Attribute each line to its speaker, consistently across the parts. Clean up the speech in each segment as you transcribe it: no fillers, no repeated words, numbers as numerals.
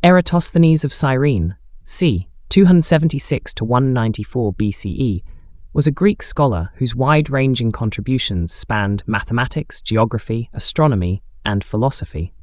Speaker 1: Eratosthenes of Cyrene, c. 276 to 194 BCE, was a Greek scholar whose wide-ranging contributions spanned mathematics, geography, astronomy, and philosophy.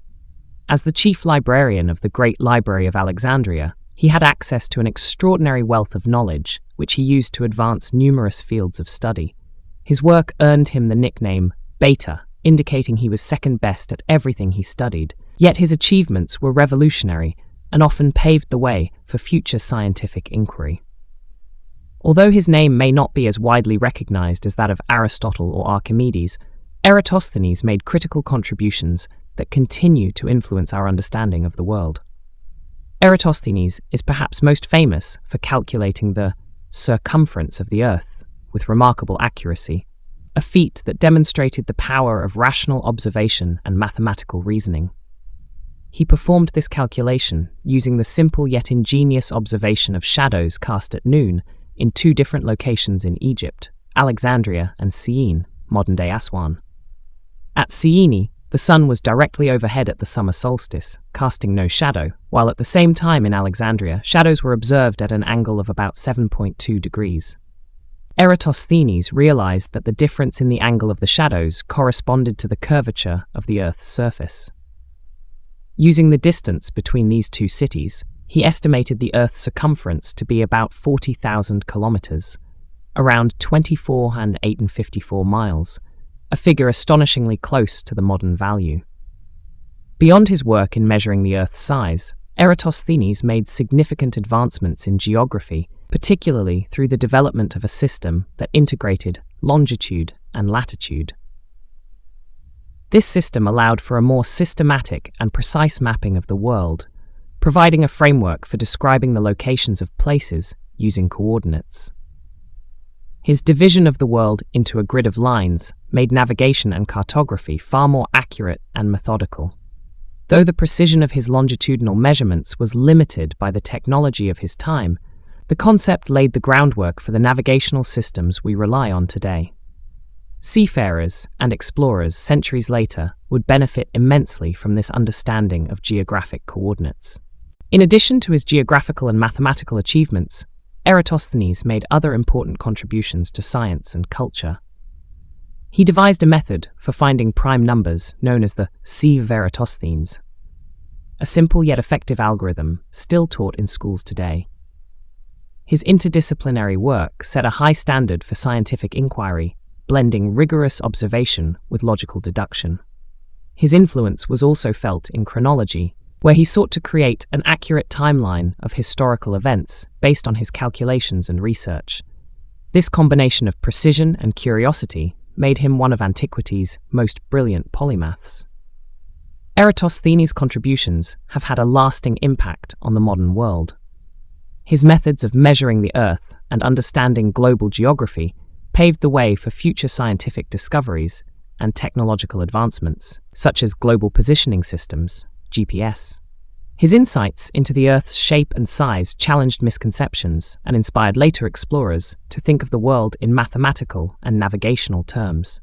Speaker 1: As the chief librarian of the Great Library of Alexandria, he had access to an extraordinary wealth of knowledge, which he used to advance numerous fields of study. His work earned him the nickname Beta, indicating he was second best at everything he studied, yet his achievements were revolutionary and often paved the way for future scientific inquiry. Although his name may not be as widely recognized as that of Aristotle or Archimedes, Eratosthenes made critical contributions that continue to influence our understanding of the world. Eratosthenes is perhaps most famous for calculating the circumference of the Earth with remarkable accuracy, a feat that demonstrated the power of rational observation and mathematical reasoning. He performed this calculation using the simple yet ingenious observation of shadows cast at noon in two different locations in Egypt, Alexandria and Syene, modern-day Aswan. At Syene, the sun was directly overhead at the summer solstice, casting no shadow, while at the same time in Alexandria, shadows were observed at an angle of about 7.2 degrees. Eratosthenes realized that the difference in the angle of the shadows corresponded to the curvature of the Earth's surface. Using the distance between these two cities, he estimated the Earth's circumference to be about 40,000 kilometers, around 24,854 miles, a figure astonishingly close to the modern value. Beyond his work in measuring the Earth's size, Eratosthenes made significant advancements in geography, particularly through the development of a system that integrated longitude and latitude. This system allowed for a more systematic and precise mapping of the world, providing a framework for describing the locations of places using coordinates. His division of the world into a grid of lines made navigation and cartography far more accurate and methodical. Though the precision of his longitudinal measurements was limited by the technology of his time, the concept laid the groundwork for the navigational systems we rely on today. Seafarers and explorers centuries later would benefit immensely from this understanding of geographic coordinates. In addition to his geographical and mathematical achievements, Eratosthenes made other important contributions to science and culture. He devised a method for finding prime numbers known as the Sieve of Eratosthenes, a simple yet effective algorithm still taught in schools today. His interdisciplinary work set a high standard for scientific inquiry, blending rigorous observation with logical deduction. His influence was also felt in chronology, where he sought to create an accurate timeline of historical events based on his calculations and research. This combination of precision and curiosity made him one of antiquity's most brilliant polymaths. Eratosthenes' contributions have had a lasting impact on the modern world. His methods of measuring the Earth and understanding global geography paved the way for future scientific discoveries and technological advancements, such as global positioning systems, GPS. His insights into the Earth's shape and size challenged misconceptions and inspired later explorers to think of the world in mathematical and navigational terms.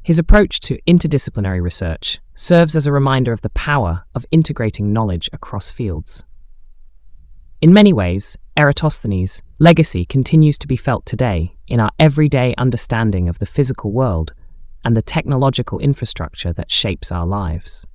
Speaker 1: His approach to interdisciplinary research serves as a reminder of the power of integrating knowledge across fields. In many ways, Eratosthenes' legacy continues to be felt today in our everyday understanding of the physical world and the technological infrastructure that shapes our lives.